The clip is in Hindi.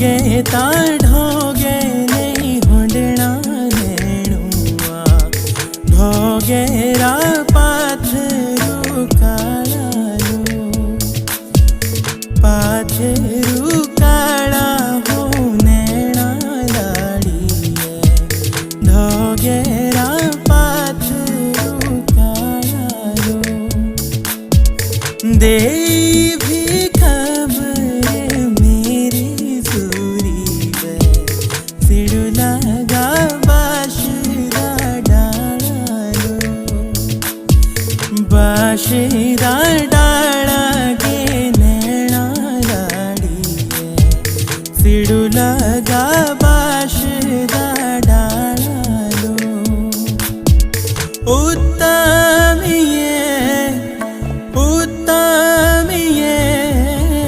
ढोगे ता ढोगे नहीं होंडना नेणुआ ढोगे रा पाथरू काळालो पाथरू काळा हो नेणा लाड़ीए ढोगे रा पाथरू काळालो दे भी खबर मेरी सूरी वे सिड़ू लगा बाशिरा डालो बाशिरा डाला गे नैना लाड़ी सिड़ू लगा